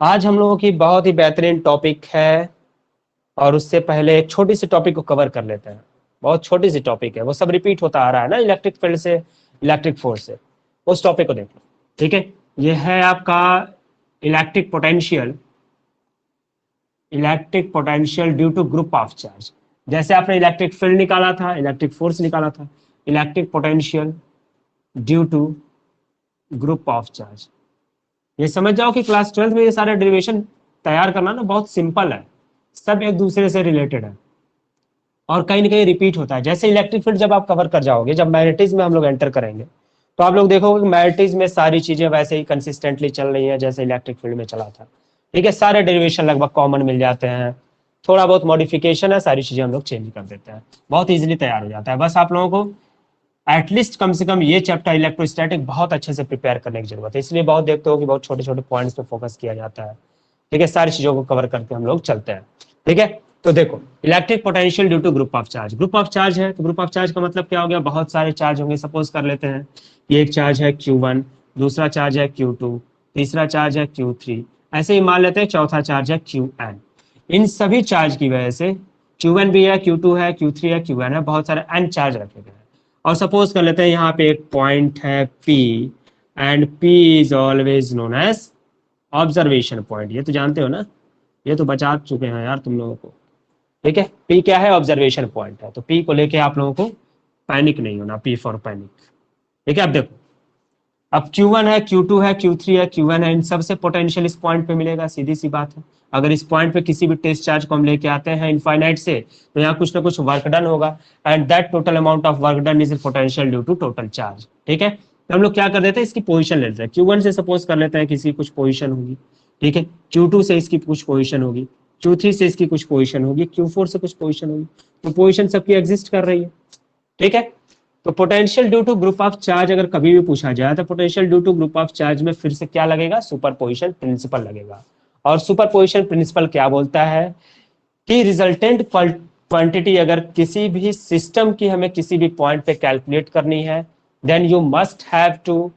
आज हम लोगों की बहुत ही बेहतरीन टॉपिक है और उससे पहले एक छोटी सी टॉपिक को कवर कर लेते हैं। बहुत छोटी सी टॉपिक है, वो सब रिपीट होता आ रहा है ना, इलेक्ट्रिक फील्ड से, इलेक्ट्रिक फोर्स से। उस टॉपिक को देख लो, ठीक है। ये है आपका electric potential, electric potential due to group of charge. जैसे आपने इलेक्ट्रिक फील्ड निकाला था, इलेक्ट्रिक फोर्स निकाला था, electric potential due to group of charge. ये समझ जाओ कि क्लास 12 में ये सारे डेरिवेशन तैयार करना ना बहुत सिंपल है, सब एक दूसरे से रिलेटेड है और कहीं ना कहीं रिपीट होता है। जैसे इलेक्ट्रिक फील्ड जब आप कवर कर जाओगे, जब मैग्नेटिज्म में हम लोग एंटर करेंगे तो आप लोग देखोगे कि मैग्नेटिज्म में सारी चीजें वैसे ही कंसिस्टेंटली चल रही है जैसे इलेक्ट्रिक फील्ड में चला था, ठीक है। सारे डेरिवेशन लगभग कॉमन मिल जाते हैं, थोड़ा बहुत मॉडिफिकेशन है, सारी चीजें हम लोग चेंज कर देते हैं, बहुत इजीली तैयार हो जाता है। बस आप लोगों को एटलीस्ट कम से कम ये चैप्टर इलेक्ट्रोस्टैटिक बहुत अच्छे से प्रिपेयर करने की जरूरत है। इसलिए बहुत देखते हो कि बहुत छोटे छोटे पॉइंट्स पे फोकस किया जाता है, ठीक है। सारी चीजों को कवर करके हम लोग चलते हैं, ठीक है। तो देखो, electric potential due to group of charge. Group of charge है तो ग्रुप ऑफ चार्ज का मतलब क्या हो गया, बहुत सारे चार्ज होंगे। सपोज कर लेते हैं ये एक चार्ज है Q1, दूसरा चार्ज है Q2, तीसरा चार्ज है Q3, ऐसे ही मान लेते हैं चौथा चार्ज है Qn। इन सभी चार्ज की वजह से Q1 भी है, Q2 है, Q3 है, Qn है, बहुत सारे n चार्ज रखे गए हैं। और सपोज कर लेते हैं यहाँ पे एक पॉइंट है P and P is always known as observation point. ये तो जानते हो ना, ये तो बचा चुके हैं यार तुम लोगों को, ठीक है। P क्या है, ऑब्जर्वेशन पॉइंट है। तो P को लेके आप लोगों को पैनिक नहीं होना, P फॉर पैनिक, ठीक है। अब देखो, अब Q1 है, Q2 है, Q3 है, Qn है, इन सबसे पोटेंशियल इस पॉइंट पे मिलेगा, सीधी सी बात है। अगर इस पॉइंट पे किसी भी टेस्ट चार्ज को हम लेके आते हैं इनफाइनाइट से, तो यहाँ कुछ ना कुछ वर्क डन होगा and that total amount of work done is potential due to total charge, ठीक है। तो हम लोग क्या कर देते हैं, इसकी पोजीशन लेते हैं। Q1 से सपोज कर लेते हैं किसी कुछ पोजीशन होगी, ठीक है। Q2 से इसकी कुछ पोजीशन होगी, Q3 से इसकी कुछ पोजीशन होगी, Q4 से कुछ पोजीशन होगी, तो पोजीशन सबकी एग्जिस्ट कर रही है, ठीक है। तो potential due to group of charge अगर कभी भी पूछा जाए तो potential due to group of charge में फिर से क्या लगेगा, सुपरपोजिशन प्रिंसिपल लगेगा। और सुपरपोजिशन प्रिंसिपल क्या बोलता है कि रिजल्टेंट क्वांटिटी अगर किसी भी सिस्टम की हमें किसी भी पॉइंट पे कैलकुलेट करनी है, then you must have to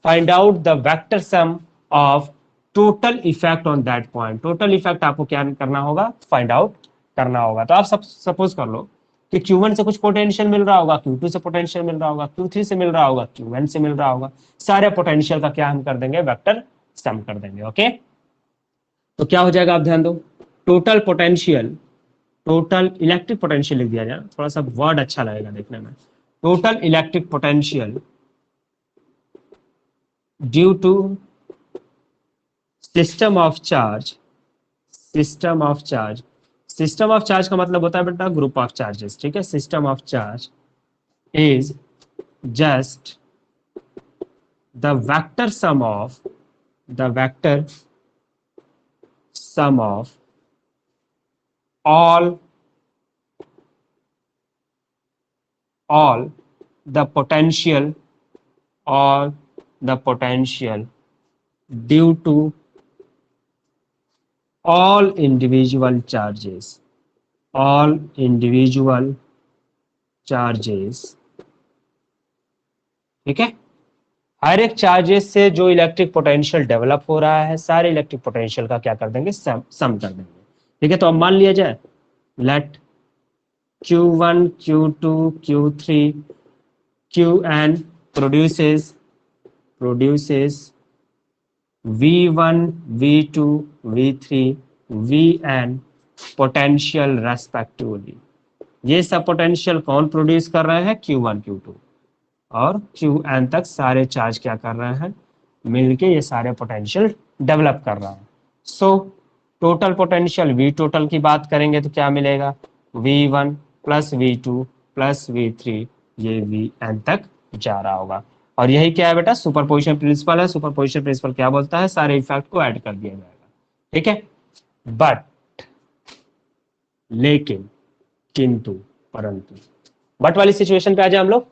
find out the vector sum of total effect on that point. Total effect आपको क्या करना होगा, फाइंड आउट करना होगा। तो आप सब सपोज कर लो कि Q1 से कुछ पोटेंशियल मिल रहा होगा, Q2 से पोटेंशियल मिल रहा होगा, Q3 से मिल रहा होगा, Qn से मिल रहा होगा। सारे पोटेंशियल का क्या हम कर देंगे, वेक्टर सम कर देंगे, ओके। तो क्या हो जाएगा, आप ध्यान दो, total potential, total electric potential लिख दिया जाए, थोड़ा सा वर्ड अच्छा लगेगा देखने में। Total electric potential due to system of charge, system of charge, system of charge का मतलब होता है बेटा ग्रुप ऑफ चार्जेस, ठीक है। System of charge is just the vector sum of the vector sum of all the potential, all the potential due to all individual charges, all individual charges, ठीक है। हर एक चार्जेस से जो electric potential develop हो रहा है, सारे electric potential का क्या कर देंगे, सम कर देंगे, ठीक है। तो अब मान लिया जाए let Q1, Q2, Q3, Qn produces V1, V2, V3, Vn potential respectively. ये सब पोटेंशियल कौन प्रोड्यूस कर रहे हैं, Q1, Q2 और Qn तक सारे चार्ज क्या कर रहे हैं, मिलके ये सारे पोटेंशियल डेवलप कर रहा है। So total potential V total की बात करेंगे तो क्या मिलेगा, V1 plus V2 plus V3, ये Vn तक जा रहा होगा। और यही क्या है बेटा, सुपरपोजिशन प्रिंसिपल है। सुपरपोजिशन प्रिंसिपल क्या बोलता है, सारे इफेक्ट को ऐड कर दिया जाएगा, ठीक है। बट, लेकिन, किंतु, परंतु, बट वाली सिचुएशन पे आ जाए हम लोग।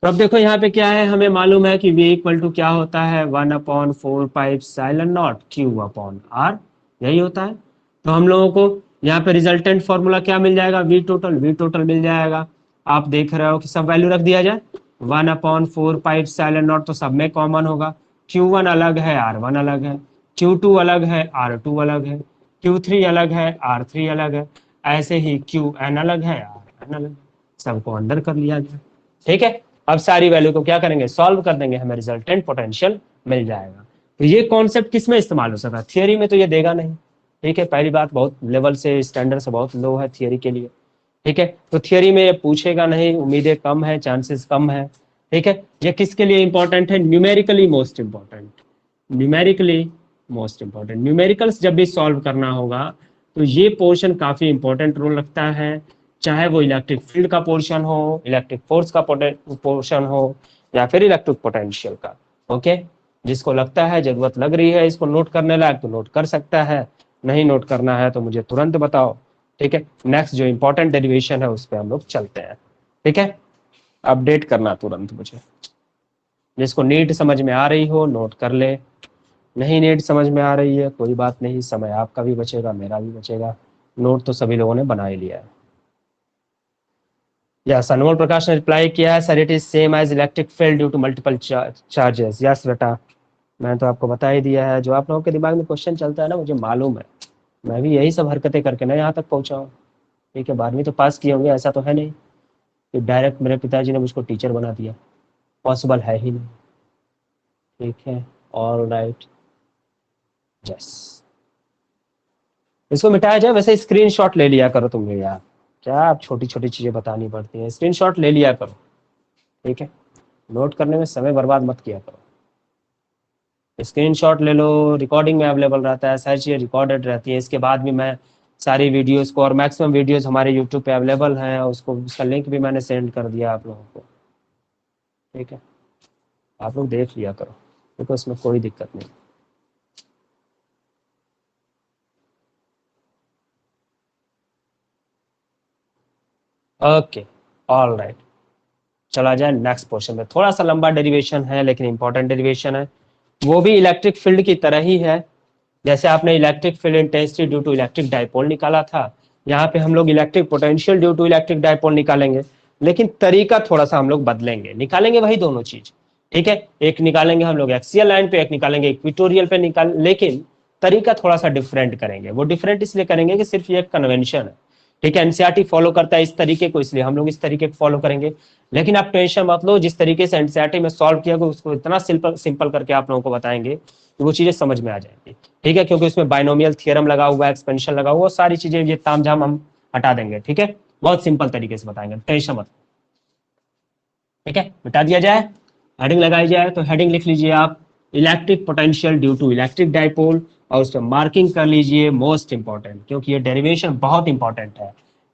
तो अब देखो यहाँ पे क्या है, हमें मालूम है कि V इक्वल टू क्या होता है, 1/4πε0 Q/R, यही होता है। तो हम लोगों को यहाँ पे रिजल्टेंट फॉर्मूला क्या मिल जाएगा, V टोटल मिल जाएगा। आप देख रहे हो कि सब वैल्यू रख दिया जाए, 1/4πε0 तो सब में कॉमन होगा, Q1 अलग है, R1 अलग है, Q2 अलग है, R2 अलग है, Q3 अलग है, R3 अलग है, ऐसे ही Qn अलग है, Rn अलग है, सबको अंडर कर लिया गया। ठीक है, अब सारी वैल्यू को क्या करेंगे, सॉल्व कर देंगे, हमें रिजल्टेंट पोटेंशियल मिल जाएगा। तो ये कॉन्सेप्ट किस में इस्तेमाल हो सकता है, थियोरी में तो ये देगा नहीं। ठीक है, पहली बात बहुत लेवल से, स्टैंडर्ड से बहुत लो है थियोरी के लिए। ठीक है, तो थियोरी में ये पूछेगा नहीं, उम्मीदें कम है, चांसेस कम है। ठीक है, ये किसके लिए इंपॉर्टेंट है, numerically most important, numerically most important. Numericals जब भी सॉल्व करना होगा तो ये पोर्शन काफी इंपॉर्टेंट रोल रखता है, चाहे वो इलेक्ट्रिक फील्ड का पोर्शन हो, इलेक्ट्रिक फोर्स का पोर्शन हो, या फिर इलेक्ट्रिक पोटेंशियल का। ओके, जिसको लगता है जरूरत लग रही है इसको नोट करने लायक तो नोट कर सकता है, नहीं नोट करना है तो मुझे तुरंत बताओ। ठीक है, नेक्स्ट जो इंपॉर्टेंट डेरिवेशन है उस पर हम लोग चलते हैं। ठीक है, अपडेट करना तुरंत मुझे, जिसको नीट समझ में आ रही हो नोट कर ले, नहीं नीट समझ में आ रही है कोई बात नहीं, समय आपका भी बचेगा मेरा भी बचेगा, नोट तो सभी लोगों ने बना ही लिया है। यस, अनमोल प्रकाश ने रिप्लाई किया है, sir it is same as electric field due to multiple charges. Yes बेटा, मैं तो आपको बता ही दिया है, जो आप लोगों के दिमाग में क्वेश्चन चलता है ना, मुझे मालूम है, मैं भी यही सब हरकतें करके ना यहाँ तक पहुंचा हूँ। ठीक है, 12वीं तो पास किए होंगे, ऐसा तो है नहीं कि डायरेक्ट मेरे पिताजी ने मुझको टीचर बना दिया, पॉसिबल है ही नहीं। ठीक है, ऑल राइट, यस, इसको मिटाया जाए। वैसे स्क्रीनशॉट ले लिया करो तुम यार, क्या आप छोटी छोटी चीजें बतानी पड़ती हैं, स्क्रीनशॉट ले लिया करो। ठीक है, नोट करने में समय बर्बाद मत किया करो, स्क्रीनशॉट ले लो, रिकॉर्डिंग में अवेलेबल रहता है, सारी चीज़ें रिकॉर्डेड रहती है। इसके बाद भी मैं सारी वीडियोस को, और मैक्सिमम वीडियोस हमारे यूट्यूब पे अवेलेबल हैं, उसको, उसका लिंक भी मैंने सेंड कर दिया आप लोगों को। ठीक है, आप लोग देख लिया करो, क्योंकि उसमें कोई दिक्कत नहीं। ओके, ऑल राइट, चला जाए नेक्स्ट पोर्शन में। थोड़ा सा लंबा डेरिवेशन है लेकिन इंपॉर्टेंट डेरिवेशन है, वो भी इलेक्ट्रिक फील्ड की तरह ही है। जैसे आपने electric field intensity due to electric dipole निकाला था, यहाँ पे हम लोग electric potential due to electric dipole निकालेंगे, लेकिन तरीका थोड़ा सा हम लोग बदलेंगे, निकालेंगे वही दोनों चीज। ठीक है, एक निकालेंगे हम लोग एक्सियल लाइन पे, एक निकालेंगे इक्वेटोरियल पे, लेकिन तरीका थोड़ा सा डिफरेंट करेंगे। वो डिफरेंट इसलिए करेंगे कि सिर्फ ये एक कन्वेंशन है। ठीक है, एनसीईआरटी फॉलो करता है इस तरीके को, इसलिए हम लोग इस तरीके को फॉलो करेंगे। लेकिन आप टेंशन मत लो, जिस तरीके से एनसीईआरटी में सॉल्व किया गया उसको इतना सिंपल सिंपल करके आप लोगों को बताएंगे कि वो चीजें समझ में आ जाएंगी। ठीक है, क्योंकि उसमें बाइनोमियल थ्योरम लगा हुआ है, एक्सपेंशन लगा हुआ है, सारी चीजें ये तामझाम हम हटा देंगे। ठीक है, बहुत सिंपल तरीके से बताएंगे, टेंशन मत। ठीक है, मिटा दिया जाए, हेडिंग लगाई जाए, तो हेडिंग लिख लीजिए आप, electric potential due to electric dipole, और उस पर मार्किंग कर लीजिए मोस्ट इंपॉर्टेंट, क्योंकि ये डेरिवेशन बहुत इंपॉर्टेंट है।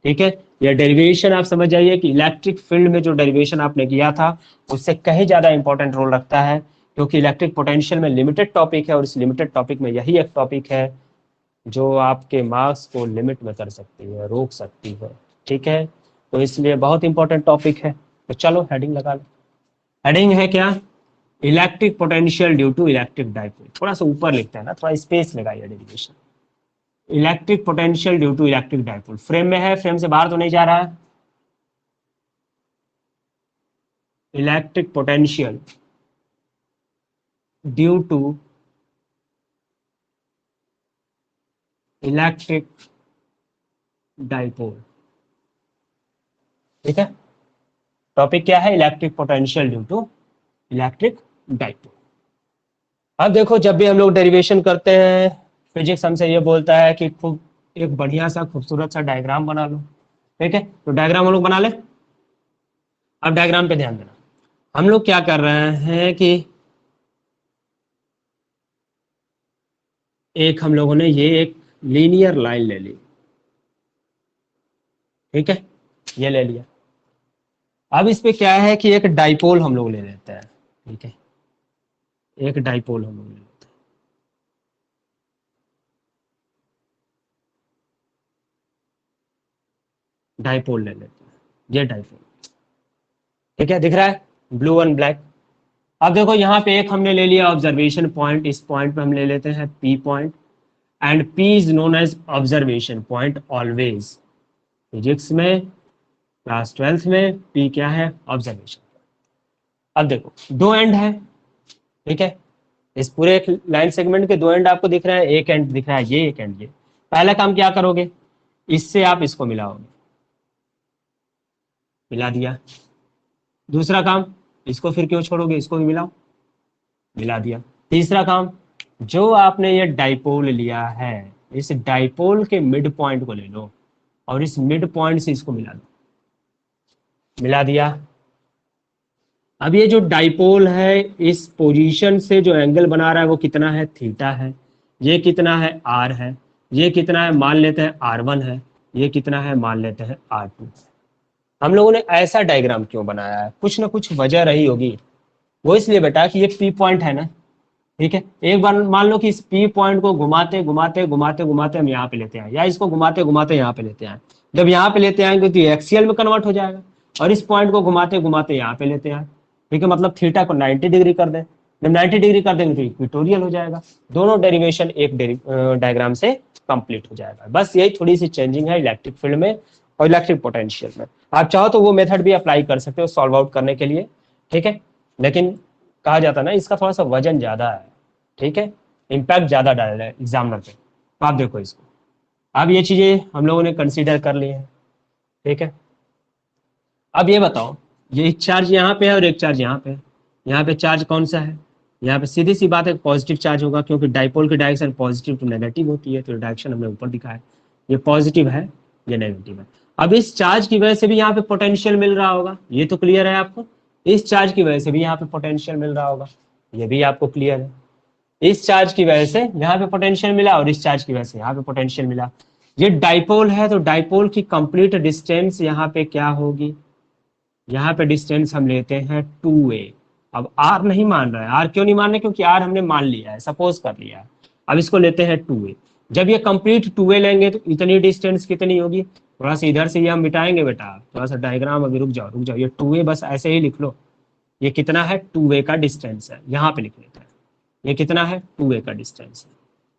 ठीक है, ये डेरिवेशन आप समझ जाइए कि इलेक्ट्रिक फील्ड में जो डेरिवेशन आपने किया था उससे कहीं ज्यादा इंपॉर्टेंट रोल रखता है, क्योंकि इलेक्ट्रिक पोटेंशियल में लिमिटेड टॉपिक है, और इस लिमिटेड टॉपिक में यही एक टॉपिक है जो आपके मार्क्स को लिमिट में कर सकती है, रोक सकती है। ठीक है, तो इसलिए बहुत इंपॉर्टेंट टॉपिक है। तो चलो हेडिंग लगा लो, हेडिंग है क्या, electric potential due to electric dipole. थोड़ा सा ऊपर लिखते हैं ना, थोड़ा स्पेस लगाइए derivation, electric potential due to electric dipole. Frame में है, फ्रेम से बाहर तो नहीं जा रहा है, electric potential due to electric dipole. ठीक है, टॉपिक क्या है, electric potential due to electric dipole. अब देखो, जब भी हम लोग डेरिवेशन करते हैं, फिजिक्स हमसे ये बोलता है कि खूब एक बढ़िया सा खूबसूरत सा डायग्राम बना लो। ठीक है, तो डायग्राम हम लोग बना ले। अब डायग्राम पे ध्यान देना, हम लोग क्या कर रहे हैं कि एक हम लोगों ने ये एक लीनियर लाइन ले ली। ठीक है, ये ले लिया। अब इस पे क्या है कि एक डाइपोल हम लोग ले लेते हैं। ठीक है, एक डाइपोल हम लोग ले लेते हैं, डाइपोल ले लेते हैं, ये डाइपोल। ठीक है, दिख रहा है ब्लू एंड ब्लैक। अब देखो यहाँ पे एक हमने ले लिया ऑब्जर्वेशन पॉइंट, इस पॉइंट पे हम ले लेते हैं P point, and P is known as observation point always. Physics में क्लास 12th में पी क्या है, ऑब्जर्वेशन। अब देखो दो एंड है, ठीक है, इस पूरे एक लाइन सेगमेंट के दो एंड आपको दिख रहा है, एक एंड दिख रहा है ये, एक एंड ये। पहला काम क्या करोगे, इससे आप इसको मिलाओगे, मिला दिया। दूसरा काम, इसको फिर क्यों छोड़ोगे, इसको भी मिलाओ, मिला दिया। तीसरा काम, जो आपने ये डाइपोल लिया है, इस डाइपोल के मिड पॉइंट को ले लो और इस मिड पॉइंट से इसको मिला दो, मिला दिया। अब ये जो डाइपोल है, इस पोजीशन से जो एंगल बना रहा है वो कितना है, थीटा है। ये कितना है, आर है। ये कितना है, मान लेते हैं R1 है। ये कितना है, मान लेते हैं R2। हम लोगों ने ऐसा डायग्राम क्यों बनाया है, कुछ ना कुछ वजह रही होगी। वो इसलिए बेटा कि ये पी पॉइंट है ना, ठीक है। एक बार मान लो कि इस पी पॉइंट को घुमाते घुमाते घुमाते घुमाते हम यहाँ पे लेते हैं, या इसको घुमाते घुमाते यहाँ पे लेते हैं। जब यहाँ पे लेते आएंगे तो ये एक्सियल में कन्वर्ट हो जाएगा, और इस पॉइंट को घुमाते घुमाते यहाँ पे लेते हैं, ठीक है। मतलब थीटा को 90 डिग्री कर दें, जब 90 डिग्री कर देंगे तो इक्वेटोरियल हो जाएगा। दोनों डेरिवेशन एक डायग्राम से कंप्लीट हो जाएगा। बस यही थोड़ी सी चेंजिंग है इलेक्ट्रिक फील्ड में और इलेक्ट्रिक पोटेंशियल में। आप चाहो तो वो मेथड भी अप्लाई कर सकते हो सॉल्व आउट करने के लिए, ठीक है। लेकिन कहा जाता है ना, इसका थोड़ा सा वजन ज्यादा है, ठीक है, इम्पैक्ट ज्यादा डाल रहा है एग्जामिनर पे। तो आप देखो इसको, अब ये चीजें हम लोगों ने कंसीडर कर ली है, ठीक है। अब ये बताओ, ये एक चार्ज यहाँ पे है और एक चार्ज यहाँ पे है। यहाँ पे चार्ज कौन सा है, यहाँ पे सीधी सी बात है पॉजिटिव चार्ज होगा, क्योंकि डाइपोल की डायरेक्शन पॉजिटिव टू नेगेटिव होती है, तो डायरेक्शन हमने ऊपर दिखा है। ये पॉजिटिव है, ये नेगेटिव है। अब इस चार्ज की वजह से भी यहाँ पे पोटेंशियल मिल रहा होगा, ये तो क्लियर है आपको। इस चार्ज की वजह से भी यहाँ पे पोटेंशियल मिल रहा होगा, ये भी आपको क्लियर है। इस चार्ज की वजह से यहाँ पे पोटेंशियल मिला और इस चार्ज की वजह से यहाँ पे पोटेंशियल मिला। ये डाइपोल है, तो डाइपोल की कंप्लीट डिस्टेंस यहाँ पे क्या होगी, यहाँ पे डिस्टेंस हम लेते हैं 2a। अब r नहीं मान रहा है, r क्यों नहीं मान रहे, क्योंकि r हमने मान लिया है, सपोज कर लिया है। अब इसको लेते हैं 2a। जब ये कंप्लीट 2a लेंगे तो इतनी डिस्टेंस कितनी होगी, थोड़ा सा इधर से ये हम मिटाएंगे बेटा, थोड़ा सा डायग्राम अभी रुक जाओ रुक जाओ, ये 2a बस ऐसे ही लिख लो। ये कितना है, 2a का डिस्टेंस है, यहाँ पे लिख लेते हैं। ये कितना है, 2a का डिस्टेंस है,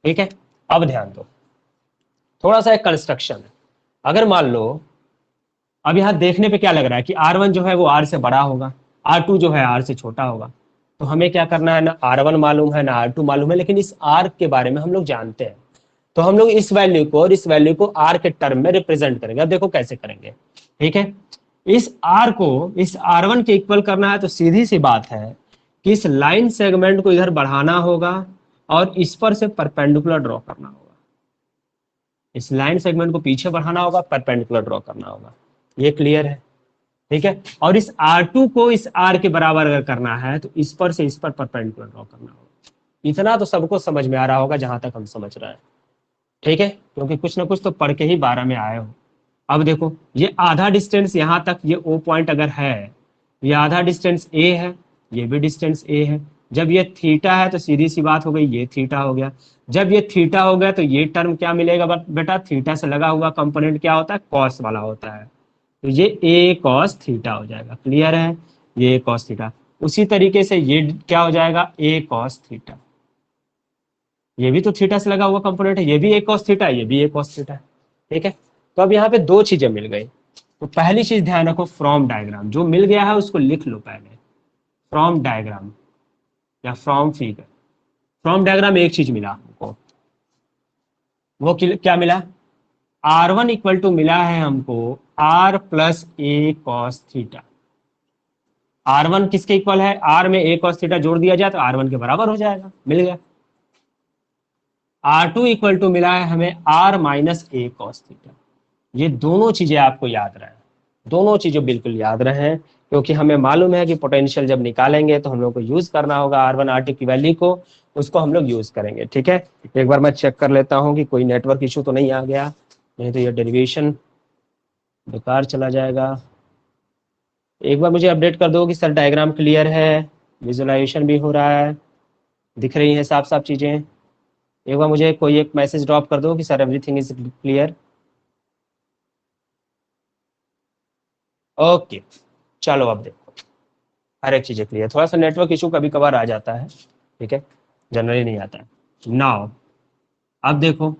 ठीक है। अब ध्यान दो, थोड़ा सा एक कंस्ट्रक्शन है। अगर मान लो, अब यहाँ देखने पे क्या लग रहा है कि R1 जो है वो R से बड़ा होगा, R2 जो है R से छोटा होगा। तो हमें क्या करना है, ना R1 मालूम है ना R2 मालूम है, लेकिन इस R के बारे में हम लोग जानते हैं। तो हम लोग इस वैल्यू को और इस वैल्यू को R के टर्म में रिप्रेजेंट करेंगे। अब देखो कैसे करेंगे, ठीक है। इस R को इस R1 के इक्वल करना है, तो सीधी सी बात है कि इस लाइन सेगमेंट को इधर बढ़ाना होगा और इस पर से परपेंडिकुलर ड्रॉ करना होगा। इस लाइन सेगमेंट को पीछे बढ़ाना होगा, परपेंडिकुलर ड्रॉ करना होगा। ये क्लियर है, ठीक है। और इस R2 को इस R के बराबर अगर करना है तो इस पर से इस पर परपेंडिकुलर ड्रॉ करना होगा। इतना तो सबको समझ में आ रहा होगा जहां तक हम समझ रहे हैं, ठीक है, क्योंकि कुछ ना कुछ तो पढ़ के ही 12 में आए हो। अब देखो, ये आधा डिस्टेंस यहाँ तक, ये O पॉइंट अगर है, ये आधा डिस्टेंस A है, ये भी डिस्टेंस A है। जब ये थीटा है तो सीधी सी बात हो गई, ये थीटा हो गया। जब ये थीटा हो गया तो ये टर्म क्या मिलेगा बेटा, थीटा से लगा हुआ कंपोनेंट क्या होता है, कॉस वाला होता है। तो ये a cos थीटा हो जाएगा, क्लियर है, ये a cos थीटा। उसी तरीके से ये क्या हो जाएगा, a cos थीटा। ये भी तो थीटा से लगा हुआ कंपोनेंट है, ये भी a cos थीटा है, ये भी a cos थीटा है, ठीक है। तो अब यहाँ पे दो चीजें मिल गई। तो पहली चीज ध्यान रखो, फ्रॉम डायग्राम जो मिल गया है उसको लिख लो पहले, फ्रॉम डायग्राम या फ्रॉम फिगर। फ्रॉम डायग्राम एक चीज मिला हमको, वो क्या मिला, R1 इक्वल टू मिला है हमको R plus a cos theta. R1 किसके इक्वल है, R में a cos थीटा जोड़ दिया जाए तो R1 के बराबर हो जाएगा, मिल गया। R2 इक्वल टू मिला है हमें R minus a cos theta. ये दोनों चीजें आपको याद रहे, दोनों चीजें बिल्कुल याद रहे, क्योंकि हमें मालूम है कि पोटेंशियल जब निकालेंगे तो हम लोग को यूज करना होगा R1 R2 की वैल्यू को, उसको हम लोग यूज करेंगे, ठीक है। एक बार मैं चेक कर लेता हूँ कि कोई नेटवर्क इशू तो नहीं आ गया, नहीं तो ये डेरिवेशन बेकार चला जाएगा। एक बार मुझे अपडेट कर दो कि सर डायग्राम क्लियर है, विजुअलाइजेशन भी हो रहा है, दिख रही है साफ साफ चीजें। एक बार मुझे कोई एक मैसेज ड्रॉप कर दो कि sir everything is clear. Okay, चलो अब देखो, हर एक चीजें क्लियर। थोड़ा सा नेटवर्क इशू कभी कभार आ जाता है, ठीक है, जनरली नहीं आता है। नाउ अब देखो,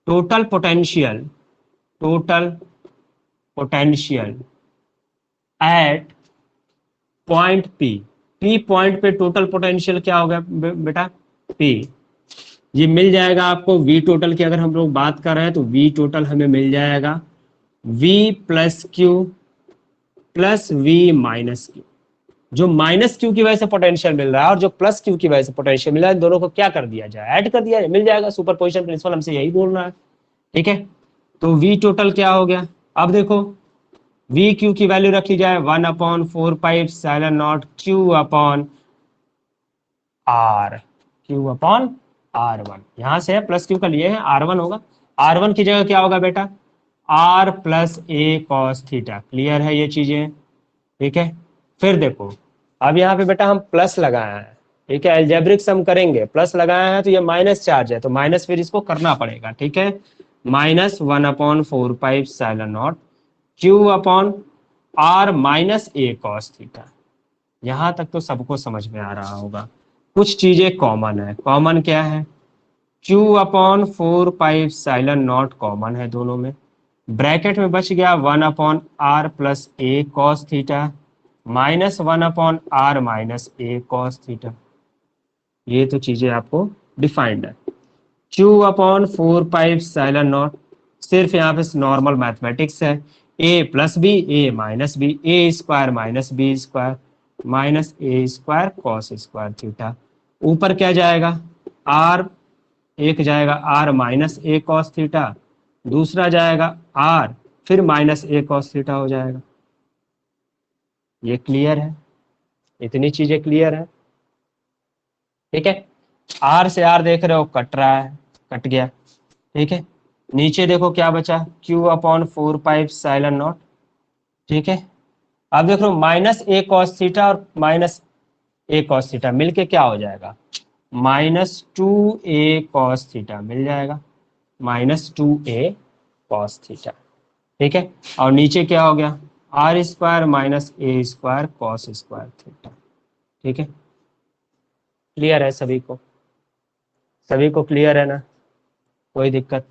total potential, total potential at point P, P point पे टोटल पोटेंशियल क्या होगा बेटा, पी। ये मिल जाएगा आपको वी टोटल की अगर हम लोग बात कर रहे हैं तो वी टोटल हमें मिल जाएगा V plus Q plus V minus Q. जो माइनस क्यू की वजह से पोटेंशियल मिल रहा है और जो प्लस क्यू की वजह से पोटेंशियल मिल रहा है, दोनों को क्या कर दिया जाए, ऐड कर दिया जाए, मिल जाएगा। सुपरपोजिशन प्रिंसिपल हमसे यही बोल रहा है, ठीक है। तो वी टोटल क्या हो गया, अब देखो वी क्यू की वैल्यू रख ली जाए 1/4πε0 Q upon R, Q upon R1। यहां से है प्लस क्यू का लिए है R1 होगा, R1 की जगह क्या होगा बेटा, R plus a cos theta. Clear है ये चीजें, ठीक है। फिर देखो अब यहाँ पे बेटा हम प्लस लगाए हैं, ठीक है, एल्जेब्रिक सम करेंगे, प्लस लगाए हैं तो ये माइनस चार्ज है तो माइनस फिर इसको करना पड़ेगा, ठीक है। -1/4πε0 क्यू अपॉन आर माइनस ए कॉस थीटा। यहां तक तो सबको समझ में आ रहा होगा। कुछ चीजें कॉमन है, कॉमन क्या है, Q/4πε0 कॉमन है दोनों में, ब्रैकेट में बच गया 1/r plus a cos theta minus 1/r minus A cos theta. ये तो चीजें आपको डिफाइंड है। Q/4πε0 सिर्फ यहाँ पे नॉर्मल मैथमेटिक्स है, a plus B A minus B, A square minus B square minus A square cos square theta. ऊपर क्या जाएगा, r एक जाएगा r माइनस ए कॉस थीटा, दूसरा जाएगा r फिर माइनस ए कॉस थीटा हो जाएगा। ये क्लियर है, इतनी चीजें क्लियर है, ठीक है। r से r देख रहे हो कट रहा है, कट गया, ठीक है। नीचे देखो क्या बचा, Q/4πε0, ठीक है। अब देख लो माइनस ए कॉस थीटा और माइनस ए कॉस थीटा मिलके क्या हो जाएगा, -2a कॉस थीटा मिल जाएगा, -2a कॉस थीटा, ठीक है। और नीचे क्या हो गया, r स्क्वायर माइनस ए स्क्वायर कॉस स्क्वायर थीटा, ठीक है। क्लियर है सभी को, सभी को क्लियर है ना, कोई दिक्कत।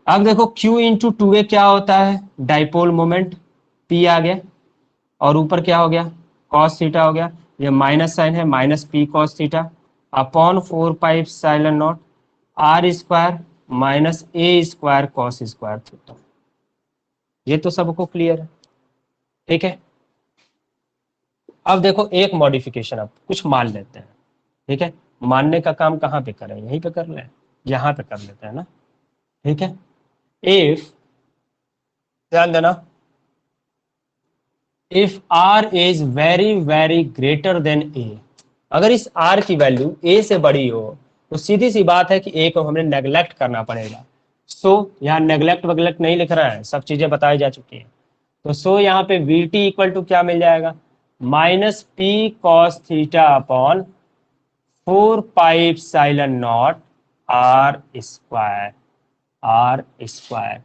अब देखो Q इंटू 2a क्या होता है, डाइपोल मोमेंट, P आ गया और ऊपर क्या हो गया, कॉस थीटा हो गया, ये माइनस साइन है, minus P cos theta upon 4πε0 r square minus ए स्क्वायर कॉस स्क्वायर थीटा। ये तो सबको क्लियर है, ठीक है। अब देखो एक मॉडिफिकेशन, अब कुछ मान लेते हैं, ठीक है। मानने का काम कहाँ पे करें, यहीं पे कर लें, यहाँ पे कर लेते हैं ना, ठीक है। इफ, ध्यान देना, if r is very very greater than a, अगर इस r की वैल्यू a से बड़ी हो तो सीधी सी बात है कि a को हमने नेग्लेक्ट करना पड़ेगा। सो यहाँ नेग्लेक्ट वगलेक्ट नहीं लिख रहा है, सब चीजें बताई जा चुकी हैं। तो सो यहाँ पे vt इक्वल टू क्या मिल जाएगा, minus P cos theta upon 4πε0 r square, r square.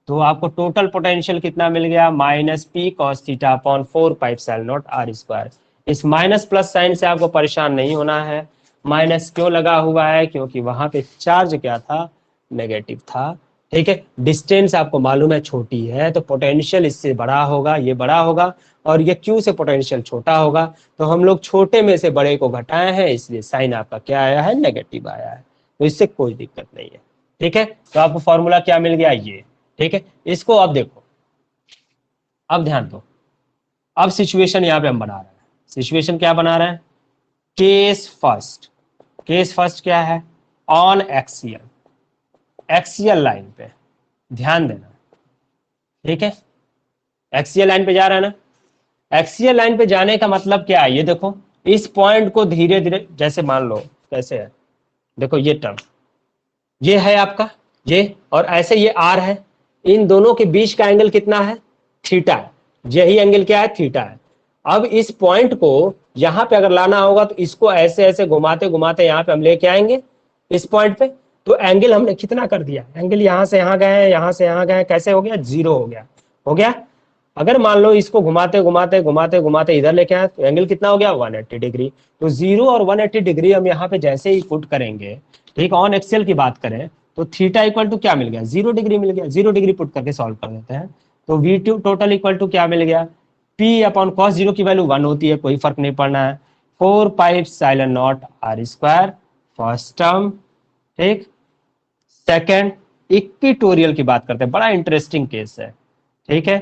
तो आपको टोटल पोटेंशियल कितना मिल गया, minus P cos theta upon 4πε0 r square. इस माइनस प्लस साइन से आपको परेशान नहीं होना है। माइनस क्यों लगा हुआ है, क्योंकि वहां पे चार्ज क्या था, नेगेटिव था, ठीक है। डिस्टेंस आपको मालूम है छोटी है तो पोटेंशियल इससे बड़ा होगा, ये बड़ा होगा, और ये क्यू से पोटेंशियल छोटा होगा, तो हम लोग छोटे में से बड़े को घटाए हैं, इसलिए साइन आपका क्या आया है, नेगेटिव आया है। तो इससे कोई दिक्कत नहीं है, ठीक है। तो आपको फॉर्मूला क्या मिल गया, ये, ठीक है। इसको अब देखो, अब ध्यान दो, अब सिचुएशन यहाँ पे हम बना रहे हैं। सिचुएशन क्या बना रहे हैं, केस फर्स्ट। केस फर्स्ट क्या है, ऑन एक्सियल, एक्सियल लाइन पे ध्यान देना, ठीक है। एक्सियल लाइन पे जा रहा है ना, एक्सियल लाइन पे जाने का मतलब क्या है, ये देखो इस पॉइंट को धीरे धीरे, जैसे मान लो कैसे है, देखो ये टर्म ये है आपका ये, और ऐसे ये आर है, इन दोनों के बीच का एंगल कितना है, थीटा है, यही एंगल क्या है, थीटा है। अब इस पॉइंट को यहां पे अगर लाना होगा तो इसको ऐसे ऐसे घुमाते घुमाते यहाँ पे हम लेके आएंगे इस पॉइंट पे, तो एंगल हमने कितना कर दिया, एंगल यहां से यहां गए, यहां से यहां गए, कैसे हो गया, 0 हो गया, हो गया। अगर मान लो इसको घुमाते घुमाते घुमाते घुमाते इधर लेके आए तो एंगल कितना हो गया, 180 डिग्री। तो 0 और 180 डिग्री हम यहाँ पे जैसे ही पुट करेंगे, ठीक, ऑन एक्सियल की बात करें तो थीटा इक्वल टू क्या मिल गया, 0 डिग्री मिल गया। 0 डिग्री पुट करके सॉल्व कर देते हैं, तो V2 टोटल इक्वल टू क्या मिल गया, पी अपॉन कॉस जीरो की वैल्यू 1 होती है, कोई फर्क नहीं पड़ना है। 4 pi epsilon naught R square first term, ठीक। सेकंड इक्विटोरियल की बात करते हैं, बड़ा इंटरेस्टिंग केस है, ठीक है।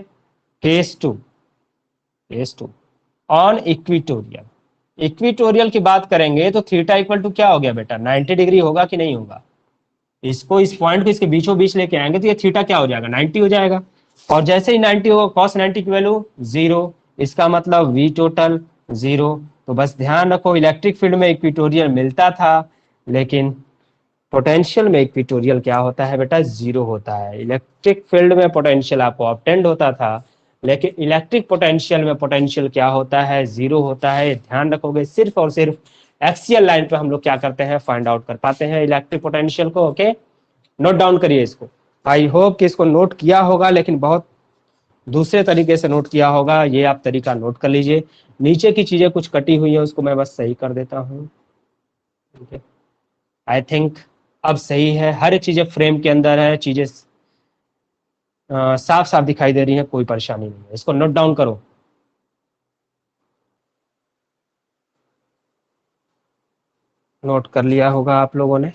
Case two on equatorial. Equatorial की बात करेंगे तो थीटा इक्वल टू क्या हो गया बेटा, 90 डिग्री होगा कि नहीं होगा। इसको इस पॉइंट को इसके बीचों बीच लेके आएंगे तो ये थीटा क्या हो जाएगा, 90 हो जाएगा। और जैसे ही 90 होगा कॉस 90 की वैल्यू 0, इसका मतलब वी टोटल 0। तो बस ध्यान रखो इलेक्ट्रिक फील्ड में इक्विटोरियल मिलता था, लेकिन पोटेंशियल में इक्विटोरियल क्या होता है बेटा, 0 होता है। इलेक्ट्रिक फील्ड में पोटेंशियल आपको ऑब्टेंड होता था, लेकिन इलेक्ट्रिक पोटेंशियल में पोटेंशियल क्या होता है, 0 होता है। ध्यान रखोगे, सिर्फ और सिर्फ एक्सियल लाइन पे हम लोग क्या करते हैं, फाइंड आउट कर पाते हैं इलेक्ट्रिक पोटेंशियल को। ओके, नोट डाउन करिए इसको। आई होप कि इसको नोट किया होगा, लेकिन बहुत दूसरे तरीके से नोट किया होगा, ये आप तरीका नोट कर लीजिए। नीचे की चीजें कुछ कटी हुई है, उसको मैं बस सही कर देता हूँ। आई थिंक अब सही है, हर एक चीजें फ्रेम के अंदर है, चीजें साफ साफ दिखाई दे रही है, कोई परेशानी नहीं है। इसको नोट डाउन करो। नोट कर लिया होगा आप लोगों ने।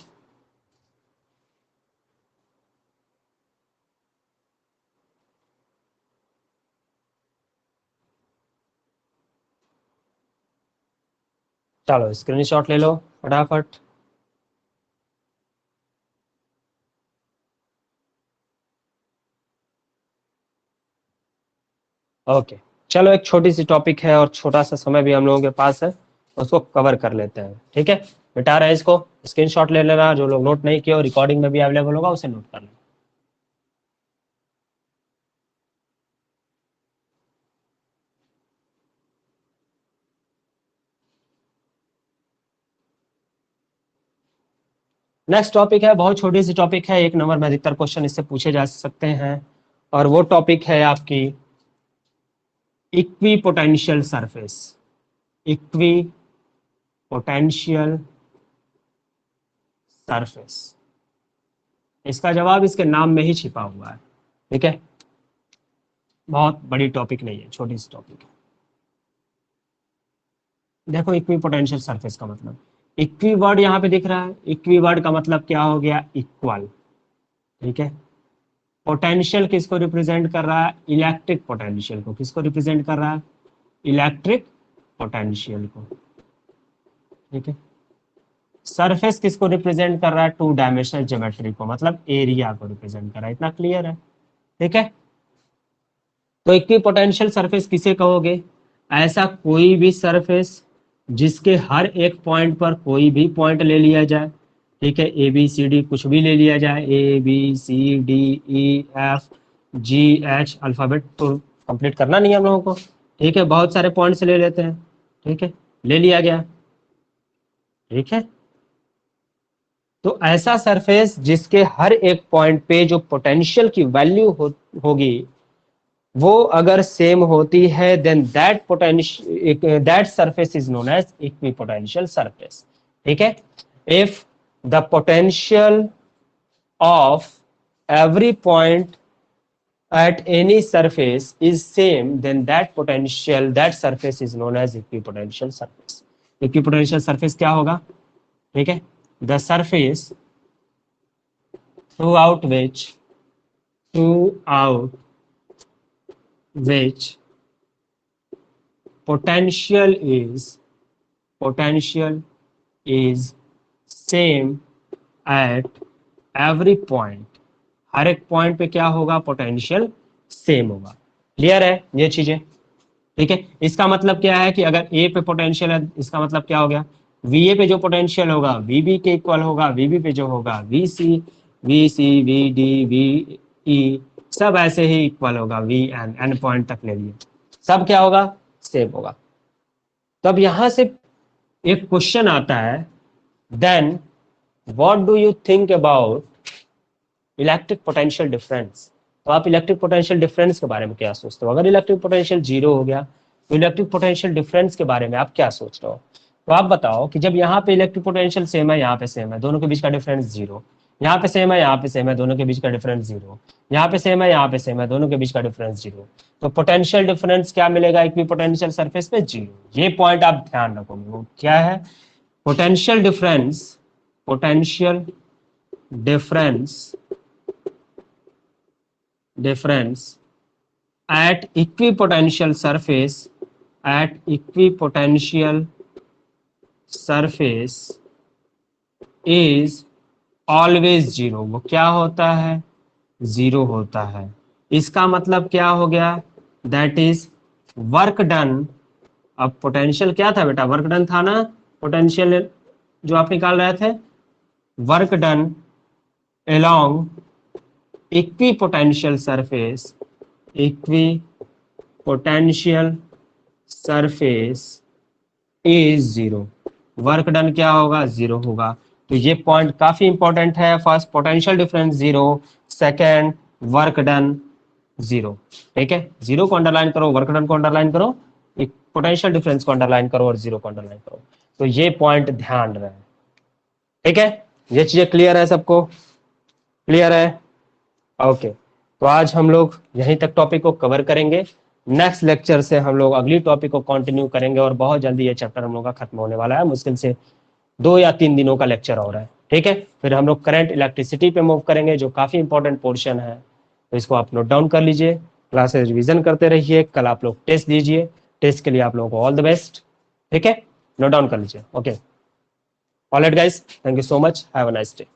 चलो स्क्रीनशॉट ले लो फटाफट। ओके, चलो एक छोटी सी टॉपिक है और छोटा सा समय भी हम लोगों के पास है, उसको कवर कर लेते हैं, ठीक है। मिटा रहे हैं इसको, स्क्रीनशॉट ले लेना, जो लोग नोट नहीं किए और रिकॉर्डिंग में भी अवेलेबल होगा उसे नोट कर लेना। नेक्स्ट टॉपिक है, बहुत छोटी सी टॉपिक है, 1 नंबर में अधिकतर क्वेश्चन इससे पूछे जा सकते हैं, और वो टॉपिक है आपकी equi potential surface. Equi potential surface, इसका जवाब इसके नाम में ही छिपा हुआ है, ठीक है। बहुत बड़ी टॉपिक नहीं है, छोटी सी टॉपिक है। देखो इक्वी पोटेंशियल सरफेस का मतलब, इक्वी वर्ड यहाँ पे दिख रहा है, इक्वी वर्ड का मतलब क्या हो गया, इक्वल, ठीक है। पोटेंशियल किसको रिप्रेजेंट कर रहा है, इलेक्ट्रिक पोटेंशियल को। किसको रिप्रेजेंट कर रहा है, इलेक्ट्रिक पोटेंशियल को, ठीक है। सरफेस किसको रिप्रेजेंट कर रहा है, 2 डायमेंशनल ज्योमेट्री को, मतलब एरिया को रिप्रेजेंट कर रहा है। इतना क्लियर है, ठीक है। तो इक्वी पोटेंशियल सरफेस किसे कहोगे, ऐसा कोई भी सरफेस जिसके हर एक पॉइंट पर कोई भी पॉइंट ले लिया जाए, ठीक है। ए बी सी डी कुछ भी ले लिया जाए, A B C D E F G H, alphabet तो कंप्लीट करना नहीं है हम लोगों को, ठीक है। बहुत सारे पॉइंट्स ले लेते हैं, ठीक है, ले लिया गया, ठीक है। तो ऐसा सरफेस जिसके हर एक पॉइंट पे जो पोटेंशियल की वैल्यू होगी वो अगर सेम होती है, then that potential that surface is known as equipotential surface, ठीक है। If the potential of every point at any surface is same, then that surface is known as equipotential surface. Equipotential surface क्या होगा, ठीक है, the surface throughout which potential is same at every point, हर एक point पे क्या होगा, potential same होगा। Clear है ये चीजें, ठीक है। इसका मतलब क्या है कि अगर ए पे पोटेंशियल है, इसका मतलब क्या हो गया, वी ए पे जो पोटेंशियल होगा वी बी के इक्वल होगा, वी बी पे जो होगा V C V D V E सब ऐसे ही इक्वल होगा, वी एन एन पॉइंट तक ले लिए, सब क्या होगा, सेम होगा। तब यहां से एक क्वेश्चन आता है, then what do you think about electric potential difference. तो आप इलेक्ट्रिक पोटेंशियल डिफरेंस के बारे में क्या सोचते हो, अगर इलेक्ट्रिक पोटेंशियल 0 हो गया तो इलेक्ट्रिक पोटेंशियल डिफरेंस के बारे में आप क्या सोच रहे हो। तो आप बताओ कि जब यहाँ पे इलेक्ट्रिक पोटेंशियल सेम है, यहाँ पे सेम है, दोनों के बीच का डिफरेंस 0, यहाँ पे सेम है, यहाँ पे सेम है, दोनों के बीच का डिफरेंस 0। यहाँ पे सेम है, यहाँ पे सेम है, दोनों के बीच का डिफरेंस 0। तो पोटेंशियल डिफरेंस क्या मिलेगा इक्विपोटेंशियल सरफेस पे? 0। ये पॉइंट आप ध्यान रखोगे। वो क्या है? Potential difference, potential difference, difference at equipotential surface, at equipotential surface is always 0। वो क्या होता है? 0 होता है। इसका मतलब क्या हो गया? That is work done. अब पोटेंशियल क्या था बेटा? वर्क डन था ना, पोटेंशियल जो आप निकाल रहे थे, work done along equipotential surface, equipotential surface is 0। Work done क्या होगा? 0 होगा। तो ये पॉइंट काफी इंपॉर्टेंट है। First potential difference 0, second work done 0। ठीक है, 0 को अंडरलाइन करो, वर्क डन को अंडरलाइन करो, एक पोटेंशियल डिफरेंस को अंडरलाइन करो और 0 को अंडरलाइन करो। तो ये पॉइंट ध्यान रहे। ठीक है, ये चीजें क्लियर है सबको? क्लियर है? ओके, तो आज हम लोग यहीं तक टॉपिक को कवर करेंगे। नेक्स्ट लेक्चर से हम लोग अगली टॉपिक को कंटिन्यू करेंगे और बहुत जल्दी ये चैप्टर हम लोग का खत्म होने वाला है। मुश्किल से 2 या 3 दिनों का लेक्चर और है। ठीक है, फिर हम लोग करंट इलेक्ट्रिसिटी पे मूव करेंगे, जो काफी इंपॉर्टेंट पोर्शन है। तो इसको आप नोट डाउन कर लीजिए, क्लासेस रिवीजन करते रहिए। कल आप लोग टेस्ट दीजिए, टेस्ट के लिए आप लोगों को ऑल द बेस्ट। ठीक है, नोट डाउन कर लीजिए। Okay, all right guys, thank you so much, have a nice day.